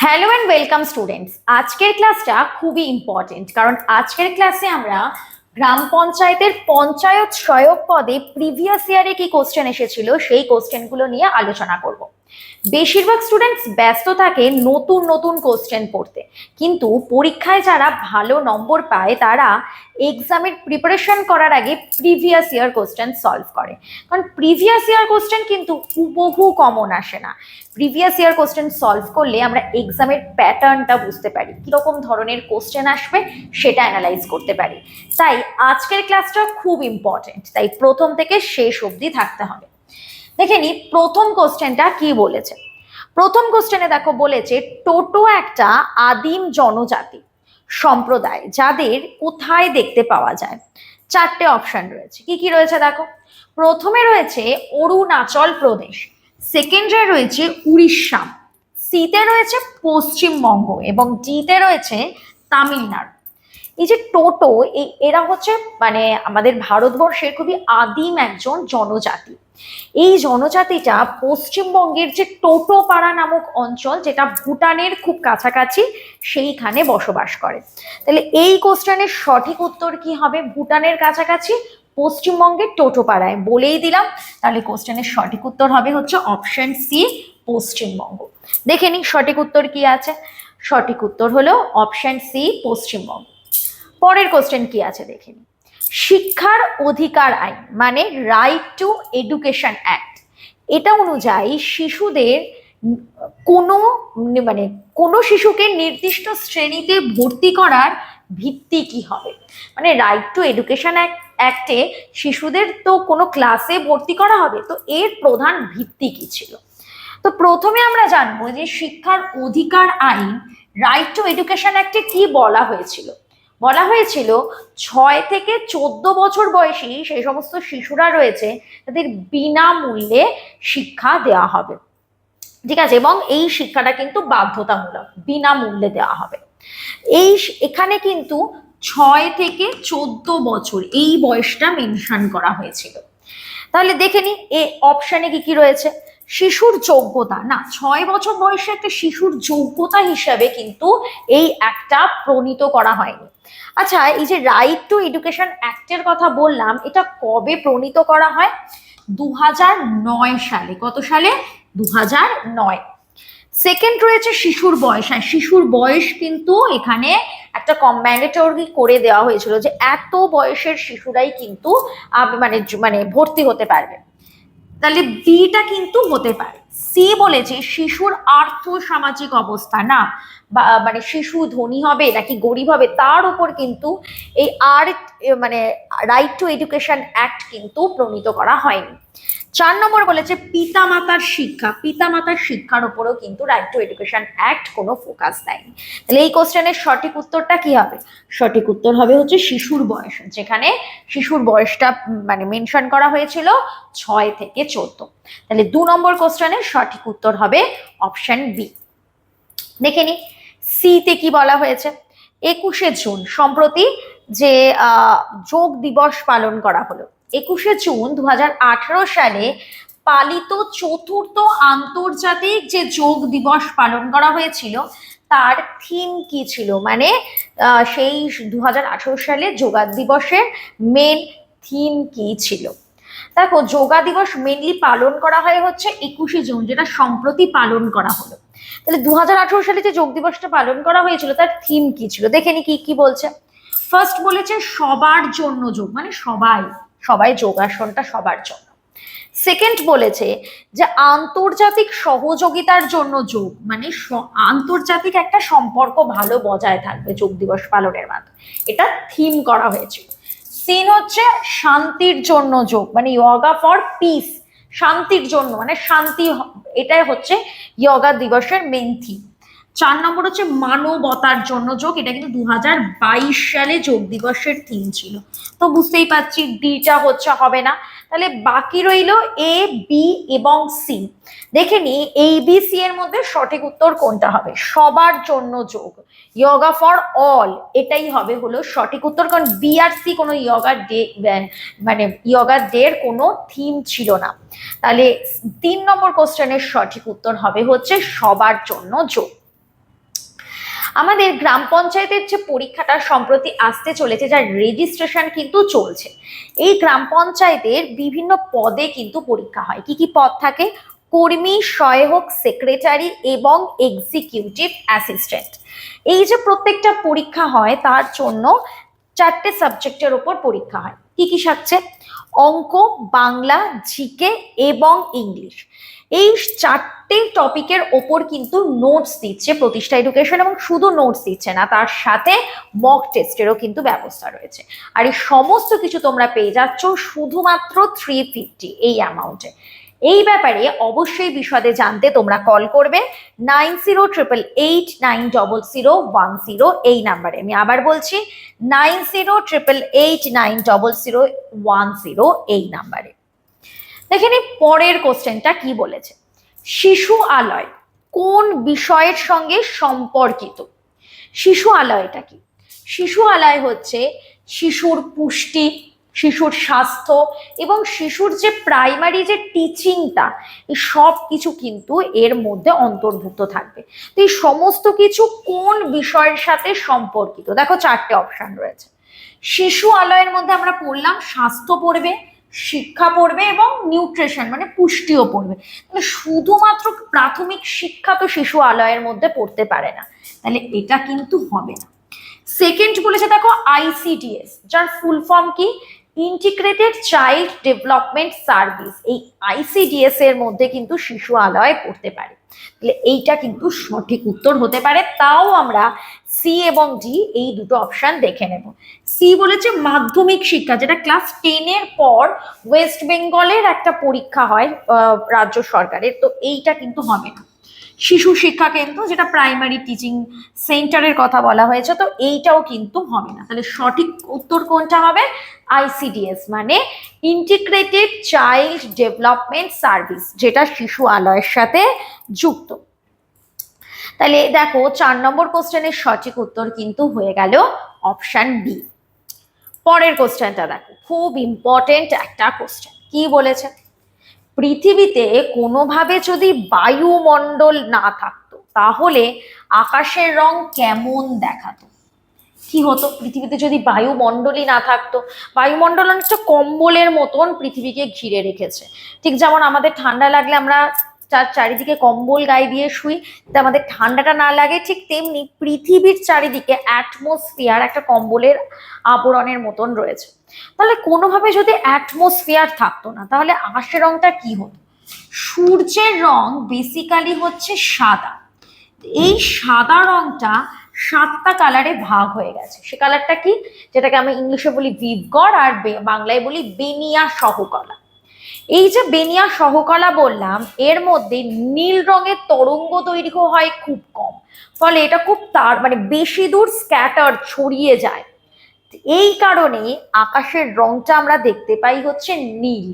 Hello and welcome students. আজকের ক্লাসটা খুবই ইম্পর্টেন্ট, কারণ আজকের ক্লাসে আমরা গ্রাম পঞ্চায়েতের পঞ্চায়েত সহায়ক পদে প্রিভিয়াস ইয়ারে কি কোশ্চেন এসেছিল সেই কোশ্চেনগুলো নিয়ে আলোচনা করব। বেশিরভাগ স্টুডেন্টস ব্যস্ত থাকে নতুন নতুন কোশ্চেন পড়তে, কিন্তু পরীক্ষায় যারা ভালো নম্বর পায় তারা এক্সামের প্রিপারেশন করার আগে প্রিভিয়াস ইয়ার কোশ্চেন সলভ করে। কারণ প্রিভিয়াস ইয়ার কোশ্চেন কিন্তু হুবহু কমন আসে না। প্রিভিয়াস ইয়ার কোশ্চেন সলভ করলে আমরা এক্সামের প্যাটার্নটা বুঝতে পারি, কিরকম ধরনের কোশ্চেন আসবে সেটা অ্যানালাইজ করতে পারি। তাই আজকের ক্লাসটা খুব ইম্পর্টেন্ট, তাই প্রথম থেকে শেষ অবধি থাকতে হবে। দেখে নি প্রথম কোশ্চেনটা কি বলেছে। প্রথম কোশ্চেনে দেখো বলেছে টোটো একটা আদিম জনজাতি সম্প্রদায় যাদের কোথায় দেখতে পাওয়া যায়। চারটে অপশন রয়েছে, কি কি রয়েছে দেখো। প্রথমে রয়েছে অরুণাচল প্রদেশ, সেকেন্ডে রয়েছে উড়িষ্যা, সিতে রয়েছে পশ্চিমবঙ্গ এবং ডিতে রয়েছে তামিলনাড়ু। এই যে টোটো, এরা হচ্ছে মানে আমাদের ভারতবর্ষের খুবই আদিম একজন জনজাতি। এই জনজাতিটা পশ্চিমবঙ্গের যে টোটোপাড়া নামক অঞ্চল, যেটা ভুটানের খুব কাছাকাছি, সেইখানে বসবাস করে। তাহলে এই কোশ্চেনের সঠিক উত্তর কি হবে? ভুটানের কাছাকাছি পশ্চিমবঙ্গের টোটোপাড়ায়, বলেই দিলাম। তাহলে কোশ্চেনের সঠিক উত্তর হবে হচ্ছে অপশন সি, পশ্চিমবঙ্গ। দেখে নি সঠিক উত্তর কি আছে। সঠিক উত্তর হলো অপশন সি, পশ্চিমবঙ্গ। পরের কোশ্চেন কি আছে দেখে নি। শিক্ষার অধিকার আইন মানে রাইট টু এডুকেশন অ্যাক্ট, এটা অনুযায়ী শিশুদের কোনো মানে কোনো শিশুকে নির্দিষ্ট শ্রেণীতে ভর্তি করার ভিত্তি কি হবে? মানে রাইট টু এডুকেশন অ্যাক্টে শিশুদের তো কোনো ক্লাসে ভর্তি করা হবে, তো এর প্রধান ভিত্তি কি ছিল? তো প্রথমে আমরা জানবো যে শিক্ষার অধিকার আইন রাইট টু এডুকেশন অ্যাক্টে কি বলা হয়েছিল। বলা হয়েছিল 6 থেকে 14 বছর বয়সী সেই সমস্ত শিশুরা রয়েছে তাদের বিনামূল্যে শিক্ষা দেওয়া হবে, ঠিক আছে, এবং এই শিক্ষাটা কিন্তু বাধ্যতামূলক, বিনামূল্যে দেওয়া হবে। এখানে কিন্তু 6 থেকে 14 বছর এই বয়সটা মেনশন করা হয়েছিল। তাহলে দেখে নি এ অপশানে কি কি রয়েছে। শিশুর যোগ্যতা, না 6 বছর বয়সে একটা শিশুর যোগ্যতা হিসাবে কিন্তু এই একটা প্রণীত করা হয়নি। আচ্ছা, এই যে রাইট টু এডুকেশন অ্যাক্টের কথা বললাম, এটা কবে প্রণীত করা হয়? 2009 সালে। কত সালে? 2009। সেকেন্ড রয়েছে শিশুর বয়স। হ্যাঁ, শিশুর বয়স কিন্তু এখানে একটা ম্যান্ডেটরি করে দেওয়া হয়েছিল যে এত বয়সের শিশুরাই কিন্তু মানে মানে ভর্তি হতে পারবে। তাহলে বিটা কিন্তু হতে পারে। সি বলেছে শিশুর আর্থ সামাজিক অবস্থা, না মানে শিশু ধনী হবে নাকি গরিব হবে তার উপর কিন্তু এই মানে রাইট টু এডুকেশন অ্যাক্ট কিন্তু প্রণীত করা হয়নি। 4 নম্বর বলেছে পিতামাতার শিক্ষা, পিতামাতার শিক্ষার উপরেও কিন্তু রাইট টু এডুকেশন অ্যাক্ট কোনো ফোকাস দেয়নি। তাহলে এই কোশ্চেনের সঠিক উত্তরটা কি হবে? সঠিক উত্তর হবে হচ্ছে শিশুর বয়স, যেখানে শিশুর বয়সটা মানে মেনশন করা হয়েছিল 6 থেকে 14। তাহলে 2 নম্বর কোশ্চেনের সঠিক উত্তর হবে অপশন বি। দেখে নি সিতে কি বলা হয়েছে। 21শে জুন সম্প্রতি যে যোগ দিবস পালন করা হলো, 21শে জুন 2018 সালে পালিত চতুর্থ আন্তর্জাতিক যে যোগ দিবস পালন করা হয়েছিল তার থিম কি ছিল? মানে সেই 2018 সালে যোগা দিবসের মেন থিম কি ছিল? দেখো, যোগা দিবস মেনলি পালন করা হয় হচ্ছে 21শে জুন, যেটা সম্প্রতি পালন করা হলো। তাহলে 2018 সালে যে যোগ দিবসটা পালন করা হয়েছিল তার থিম কি ছিল? দেখে নি কি কি বলছে। ফার্স্ট বলেছে সবার জন্য যোগ, মানে সবাই সবাই যোগাসনটা সবার জন্য। সেকেন্ড বলেছে যে আন্তর্জাতিক সহযোগিতার জন্য যোগ, মানে আন্তর্জাতিক একটা সম্পর্ক ভালো বজায় থাকবে যোগ দিবস পালনের মাধ্যমে, এটা থিম করা হয়েছিল। সিন হচ্ছে শান্তির জন্য যোগ, মানে ইয়োগা ফর পিস, শান্তির জন্য মানে শান্তি, এটাই হচ্ছে ইয়োগা দিবসের মেন থিম। 4 নম্বর হচ্ছে মানবতার জন্য যোগ, এটা কিন্তু 2022 সালে যোগ দিবসের থিম ছিল। তো বুঝতেই পারছি ডিটা হচ্ছে হবে না। তাহলে বাকি রইল এ, বি এবং সি। দেখে নি এই বি সি এর মধ্যে সঠিক উত্তর কোনটা হবে। সবার জন্য যোগ, ইয়োগা ফর অল, এটাই হবে হলো সঠিক উত্তর, কারণ বি আর সি কোনো ইয়োগা ডে মানে ইয়োগা ডে এর কোনো থিম ছিল না। তাহলে 3 নম্বর কোশ্চেনের সঠিক উত্তর হবে হচ্ছে সবার জন্য যোগ। আমাদের গ্রাম পঞ্চায়েতের যে পরীক্ষাটা সম্প্রতি আসতে চলেছে, যার রেজিস্ট্রেশন কিন্তু চলছে। এই গ্রাম পঞ্চায়েতের বিভিন্ন পদে কিন্তু পরীক্ষা হয়। কি কি পদ থাকে? কর্মী, সহায়ক, সেক্রেটারি এবং এক্সিকিউটিভ অ্যাসিস্ট্যান্ট। এই যে প্রত্যেকটা পরীক্ষা হয় তার জন্য 4টে সাবজেক্টের উপর পরীক্ষা হয়। কি কি সাবজেক্ট? অঙ্ক, বাংলা, জিকে এবং ইংলিশ। এই 4টে টপিকের ওপর কিন্তু নোটস দিচ্ছে প্রতিষ্ঠা এডুকেশন, এবং শুধু নোটস দিচ্ছে না, তার সাথে মক টেস্টেরও কিন্তু ব্যবস্থা রয়েছে। আর এই সমস্ত কিছু তোমরা পেয়ে যাচ্ছ শুধুমাত্র 350 এই অ্যামাউন্টে। এই ব্যাপারে অবশ্যই বিশদে জানতে তোমরা কল করবে 9088890010 এই নাম্বারে। আমি আবার বলছি 9088890010 এই নাম্বারে। দেখে নিই পরের কোশ্চেনটা কি বলেছে। শিশু আলয় কোন বিষয়ের সঙ্গে সম্পর্কিত? শিশু আলয়টা কি? শিশু আলয় হচ্ছে শিশুর পুষ্টি, শিশুর স্বাস্থ্য এবং শিশুর যে প্রাইমারি যে টিচিংটা, এই সব কিছু কিন্তু এর মধ্যে অন্তর্ভুক্ত থাকবে। তো এই সমস্ত কিছু কোন বিষয়ের সাথে সম্পর্কিত? দেখো 4টে অপশন রয়েছে। শিশু আলয়ের মধ্যে আমরা পড়লাম স্বাস্থ্য পড়বে, শিক্ষা পড়বে এবং নিউট্রিশন মানে পুষ্টিও পড়বে। তাহলে শুধুমাত্র প্রাথমিক শিক্ষা তো শিশু আলয়ের মধ্যে পড়তে পারে না, তাহলে এটা কিন্তু হবে না। সেকেন্ড বলেছে দেখো আইসিডিএস, যার ফুল ফর্ম কি? Integrated child development service. এই আইসিডিএস এর মধ্যে কিন্তু শিশু আলয় পড়তে পারে, তাহলে এইটা কিন্তু সঠিক উত্তর হতে পারে। তাও আমরা সি এবং ডি এই দুটো অপশন দেখে নেব। সি বলেছে মাধ্যমিক শিক্ষা, যেটা ক্লাস 10-এর পর ওয়েস্ট বেঙ্গলের একটা পরীক্ষা হয় রাজ্য সরকারের, তো এইটা কিন্তু হবে না। শিশু শিক্ষা কেন্দ্র, যেটা প্রাইমারি টিচিং সেন্টারের কথা বলা হয়েছে, তো এইটাও কিন্তু হবে না। তাহলে সঠিক উত্তর কোনটা হবে? আইসিডিএস মানে ইন্টিগ্রেটেড চাইল্ড ডেভেলপমেন্ট সার্ভিস, যেটা শিশু আলয়ের সাথে যুক্ত। তাহলে দেখো 4 নম্বর কোশ্চেনের সঠিক উত্তর কিন্তু হয়ে গেল অপশন বি। পরের কোশ্চেনটা দেখো, খুব ইম্পর্টেন্ট একটা কোশ্চেন। কি বলেছে? পৃথিবীতে কোনোভাবে যদি বায়ুমণ্ডল না থাকতো তাহলে আকাশের রং কেমন দেখাতো? কি হতো পৃথিবীতে যদি বায়ুমণ্ডলই না থাকতো? বায়ুমণ্ডল অনেকটা কম্বলের মতন পৃথিবীকে ঘিরে রেখেছে। ঠিক যেমন আমাদের ঠান্ডা লাগলে আমরা তার চারিদিকে কম্বল গায়ে দিয়ে শুই, আমাদের ঠান্ডাটা না লাগে, ঠিক তেমনি পৃথিবীর চারিদিকে অ্যাটমসফিয়ার একটা কম্বলের আবরণের মতন রয়েছে। তাহলে কোনোভাবে যদি অ্যাটমসফিয়ার থাকতো না তাহলে আকাশের রংটা কি হতো? সূর্যের রং বেসিক্যালি হচ্ছে সাদা। এই সাদা রংটা 7টা কালারে ভাগ হয়ে গেছে। সে কালারটা কি? যেটাকে আমি ইংলিশে বলি ভিভগড় আর বাংলায় বলি বেনিয়া সহকলা। এই যে বেনিয়া সহকলা বললাম, এর মধ্যে নীল রঙের তরঙ্গ দৈর্ঘ্য হয় খুব কম, ফলে এটা খুব মানে বেশি দূর স্ক্যাটার ছড়িয়ে যায়। এই কারণে আকাশের রংটা আমরা দেখতে পাই হচ্ছে নীল।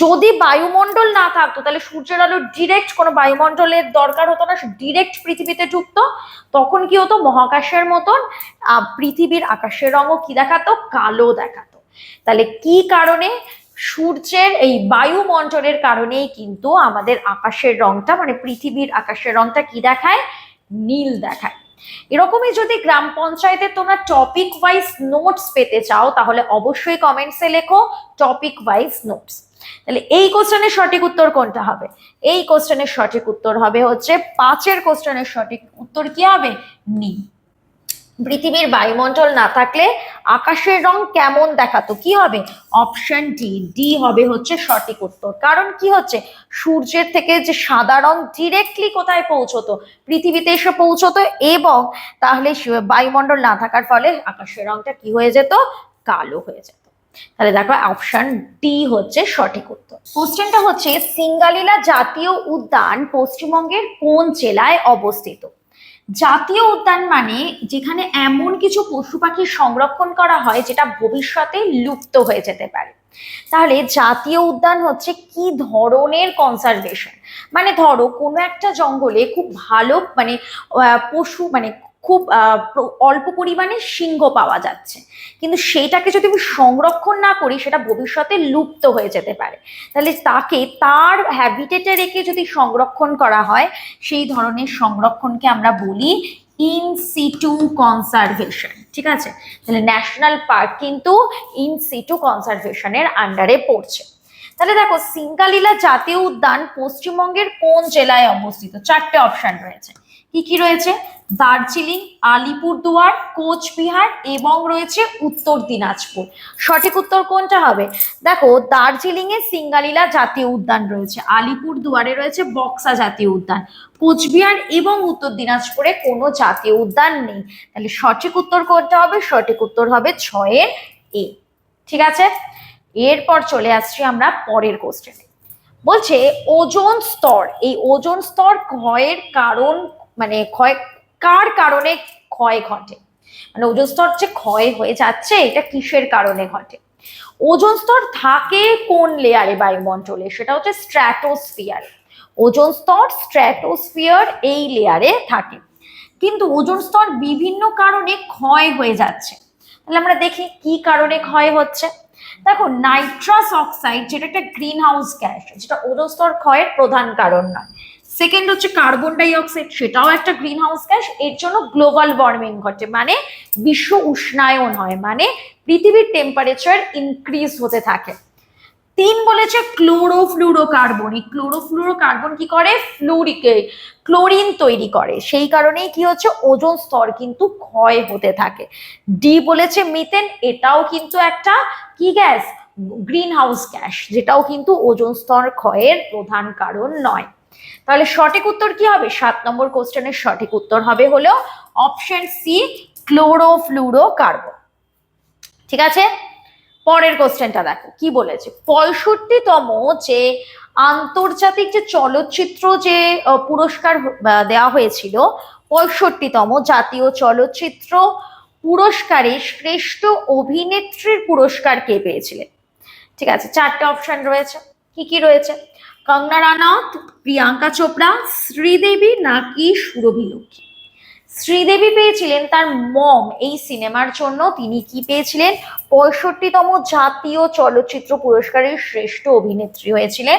যদি বায়ুমণ্ডল না থাকতো তাহলে সূর্যের আলো ডিরেক্ট, কোনো বায়ুমণ্ডলের দরকার হতো না, ডিরেক্ট পৃথিবীতে ঢুকতো, তখন কি হতো? মহাকাশের মতন পৃথিবীর আকাশের রঙও কি দেখাতো? কালো দেখাতো। তাহলে কি কারণে? সূর্যের এই বায়ুমণ্ডলের কারণেই কিন্তু আমাদের আকাশের রংটা মানে পৃথিবীর আকাশের রংটা কি দেখায়? নীল দেখায়। এরকমই যদি গ্রাম পঞ্চায়েতের তোমরা টপিক ওয়াইজ নোটস পেতে চাও তাহলে অবশ্যই কমেন্টসে লেখো টপিক ওয়াইজ নোটস। তাহলে এই কোশ্চেনের সঠিক উত্তর কোনটা হবে? এই কোশ্চেনের সঠিক উত্তর হবে হচ্ছে 5-এর কোশ্চেনের সঠিক উত্তর কি হবে? নীল। পৃথিবীর বায়ুমণ্ডল না থাকলে আকাশের রং কেমন দেখাতো? কি হবে? অপশন ডি, ডি হবে হচ্ছে সঠিক উত্তর। কারণ কি হচ্ছে? সূর্যের থেকে যে সাদা রং ডিরেক্টলি কোথায় পৌঁছতো? পৃথিবীতে এসে পৌঁছতো, এবং তাহলে বায়ুমণ্ডল না থাকার ফলে আকাশের রংটা কি হয়ে যেত? কালো হয়ে যেত। তাহলে দেখো অপশন ডি হচ্ছে সঠিক উত্তর। কোশ্চেনটা হচ্ছে সিঙ্গালীলা জাতীয় উদ্যান পশ্চিমবঙ্গের কোন জেলায় অবস্থিত? জাতীয় উদ্যান মানে যেখানে এমন কিছু পশু পাখি সংরক্ষণ করা হয় যেটা ভবিষ্যতে লুপ্ত হয়ে যেতে পারে। তাহলে জাতীয় উদ্যান হচ্ছে কি ধরনের কনজারভেশন? মানে ধরো কোনো একটা জঙ্গলে খুব ভালো মানে পশু মানে খুব অল্প পরিমাণে সিংহ পাওয়া যাচ্ছে, কিন্তু সেটাকে যদি আমি সংরক্ষণ না করি সেটা ভবিষ্যতে লুপ্ত হয়ে যেতে পারে। তাহলে তাকে তার হ্যাবিটেটে রেখে যদি সংরক্ষণ করা হয় সেই ধরনের সংরক্ষণকে আমরা বলি ইন সিটু কনজারভেশন, ঠিক আছে? তাহলে ন্যাশনাল পার্ক কিন্তু ইন সিটু কনজারভেশনের আন্ডারে পড়ছে। তাহলে দেখো সিঙ্গালীলা জাতীয় উদ্যান পশ্চিমবঙ্গের কোন জেলায় অবস্থিত? চারটে অপশন রয়েছে। কি কি রয়েছে? দার্জিলিং, আলিপুরদুয়ার, কোচবিহার এবং রয়েছে উত্তর দিনাজপুর। সঠিক উত্তর কোনটা হবে? দেখো দার্জিলিং এ সিঙ্গালীলা জাতীয় উদ্যান রয়েছে, আলিপুরদুয়ারে রয়েছে বক্সা জাতীয় উদ্যান, কোচবিহার এবং উত্তর দিনাজপুরে কোনো জাতীয় উদ্যান নেই। তাহলে সঠিক উত্তর কোনটা হবে? সঠিক উত্তর হবে 6 এ। ঠিক আছে, এরপর চলে আসছি আমরা পরের কোশ্চেনে। বলছে ওজোন স্তর, এই ওজোন স্তর ক্ষয়ের কারণ মানে কার কারণে ক্ষয় ঘটে? মানে ওজোন স্তর যে ক্ষয় হয়ে যাচ্ছে এটা কিসের কারণে ঘটে? ওজোন স্তর থাকে কোন লেয়ারে বায়ুমণ্ডলে? সেটা হচ্ছে স্ট্র্যাটোস্ফিয়ার। ওজোন স্তর স্ট্র্যাটোস্ফিয়ার এই লেয়ারে থাকে, কিন্তু ওজোন স্তর বিভিন্ন কারণে ক্ষয় হয়ে যাচ্ছে। তাহলে আমরা দেখি কি কারণে ক্ষয় হচ্ছে। দেখো নাইট্রাস অক্সাইড যেটা একটা গ্রিন হাউস গ্যাস, যেটা ওজোন স্তর ক্ষয়ের প্রধান কারণ নয়। সেকেন্ড হচ্ছে কার্বন ডাই অক্সাইড, সেটাও একটা গ্রিন হাউস গ্যাস, এর জন্য গ্লোবাল ওয়ার্মিং ঘটে, মানে বিশ্ব উষ্ণায়ন হয়, মানে পৃথিবীর টেম্পারেচার ইনক্রিজ হতে থাকে। 3 বলেছে ক্লোরোফ্লুরোকার্বন, এই ক্লোরোফ্লুরোকার্বন কি করে? ক্লোরিন তৈরি করে, সেই কারণেই কি হচ্ছে? ওজোন স্তর কিন্তু ক্ষয় হতে থাকে। ডি বলেছে মিথেন, এটাও কিন্তু একটা কি গ্যাস? গ্রিন হাউস গ্যাস, যেটাও কিন্তু ওজোন স্তর ক্ষয়ের প্রধান কারণ নয়। তাহলে সঠিক উত্তর কি হবে? 7 নম্বর কোশ্চেনের সঠিক উত্তর হবে হলো অপশন সি, ক্লোরোফ্লুরোকার্বন। ঠিক আছে, পরের কোশ্চেনটা দেখো কি বলেছে। 65তম যে আন্তর্জাতিক যে চলচ্চিত্র যে পুরস্কার দেওয়া হয়েছিল, 65তম জাতীয় চলচ্চিত্র পুরস্কারে শ্রেষ্ঠ অভিনেত্রীর পুরস্কার কে পেয়েছিলেন? ঠিক আছে, 4টে অপশন রয়েছে। কি কি রয়েছে? কঙ্গনা রানাউত, প্রিয়াঙ্কা চোপড়া, শ্রীদেবী নাকি সুরভি লক্ষ্মী? শ্রীদেবী পেয়েছিলেন তার মম এই সিনেমার জন্য, তিনি কি পেয়েছিলেন? 65তম জাতীয় চলচ্চিত্র পুরস্কারের শ্রেষ্ঠ অভিনেত্রী হয়েছিলেন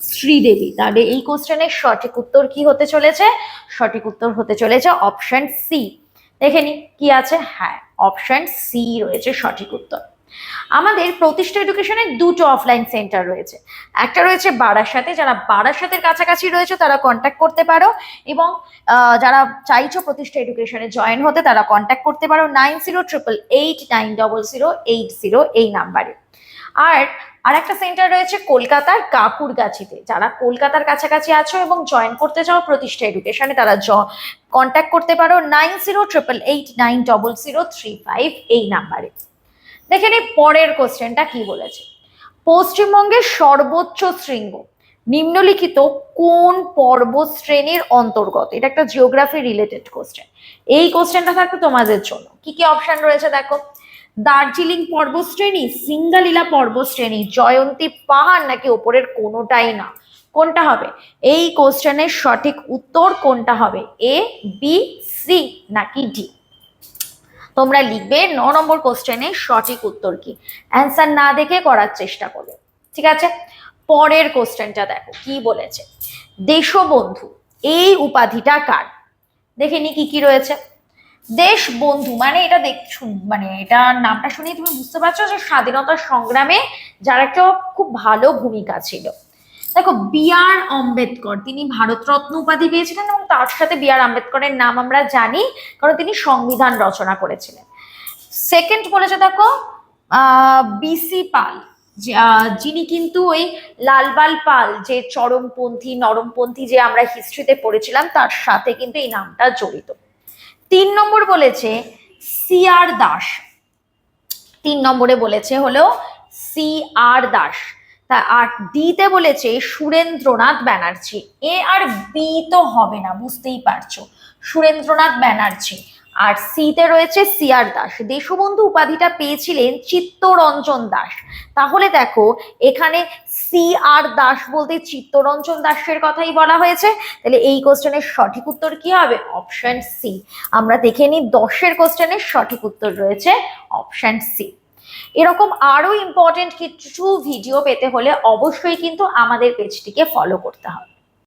শ্রীদেবী। তাহলে এই কোশ্চেনের সঠিক উত্তর কি হতে চলেছে? সঠিক উত্তর হতে চলেছে অপশন সি। দেখে নি কি আছে? হ্যাঁ, অপশন সি রয়েছে সঠিক উত্তর। আমাদের প্রতিষ্ঠা এডুকেশনের 2টো অফলাইন সেন্টার রয়েছে, একটা রয়েছে বারাসাতে, যারা বারাসাতের কাছাকাছি রয়েছে তারা কন্ট্যাক্ট করতে পারো, এবং যারা চাইছো প্রতিষ্ঠা এডুকেশনে জয়েন হতে তারা কন্ট্যাক্ট করতে পারো 9088890080 এই নাম্বারে। আর একটা সেন্টার রয়েছে কলকাতার কাকুরগাছিতে, যারা কলকাতার কাছাকাছি আছো এবং জয়েন করতে চাও প্রতিষ্ঠা এডুকেশনে তারা কন্ট্যাক্ট করতে পারো 9088890035 এই নাম্বারে। দেখে নি পরের কোশ্চেনটা কি বলেছে। পশ্চিমবঙ্গের সর্বোচ্চ শৃঙ্গ নিম্নলিখিত কোন পর্বত শ্রেণীর অন্তর্গত? এটা একটা জিওগ্রাফি রিলেটেড কোশ্চেন। এই কোশ্চেনটা থাকবে তোমাদের জন্য। কি কি অপশন রয়েছে দেখো? দার্জিলিং পর্বত শ্রেণী, সিঙ্গালীলা পর্বত শ্রেণী, জয়ন্তী পাহাড়, নাকি ওপরের কোনোটাই না? কোনটা হবে? এই কোশ্চেনের সঠিক উত্তর কোনটা হবে? এ, বি, সি নাকি ডি? তোমরা লিখবে 9 নম্বর কোশ্চেনের সঠিক উত্তর কি, অ্যান্সার না দেখে করার চেষ্টা করবে। ঠিক আছে, পরের কোশ্চেনটা দেখো কি বলেছে। দেশবন্ধু এই উপাধিটা কার? দেখে নি কি কি রয়েছে। দেশবন্ধু মানে এটা মানে এটা নামটা শুনেই তুমি বুঝতে পারছো যে স্বাধীনতা সংগ্রামে যার একটা খুব ভালো ভূমিকা ছিল। দেখো বি আর আম্বেদকর, তিনি ভারতরত্ন উপাধি পেয়েছিলেন, এবং তার সাথে বি আর আম্বেদকরের নাম আমরা জানি কারণ তিনি সংবিধান রচনা করেছিলেন। সেকেন্ড বলেছে দেখো বিসি পাল, যিনি কিন্তু ওই লালবাল পাল যে চরমপন্থী নরমপন্থী যে আমরা হিস্ট্রিতে পড়েছিলাম তার সাথে কিন্তু এই নামটা জড়িত। 3 নম্বর বলেছে সি আর দাস, 3 নম্বরে বলেছে হলো সি আর দাস। আর ডিতে বলেছে সুরেন্দ্রনাথ ব্যানার্জি। এ আর বি তো হবে না, বুঝতেই পারছো, সুরেন্দ্রনাথ ব্যানার্জি। আর সিতে রয়েছে সি আর দাস। দেশবন্ধু উপাধিটা পেয়েছিলেন চিত্তরঞ্জন দাস। তাহলে দেখো এখানে সি আর দাস বলতে চিত্তরঞ্জন দাসের কথাই বলা হয়েছে। তাহলে এই কোশ্চেনের সঠিক উত্তর কি হবে? Option C. আমরা দেখে নিই 10এর কোশ্চেনের সঠিক উত্তর রয়েছে অপশন সি। এরকম আরো ইম্পর্টেন্ট কিছু ভিডিও পেতে হলে অবশ্যই কিন্তু আমাদের পেজটিকে ফলো করতে হবে।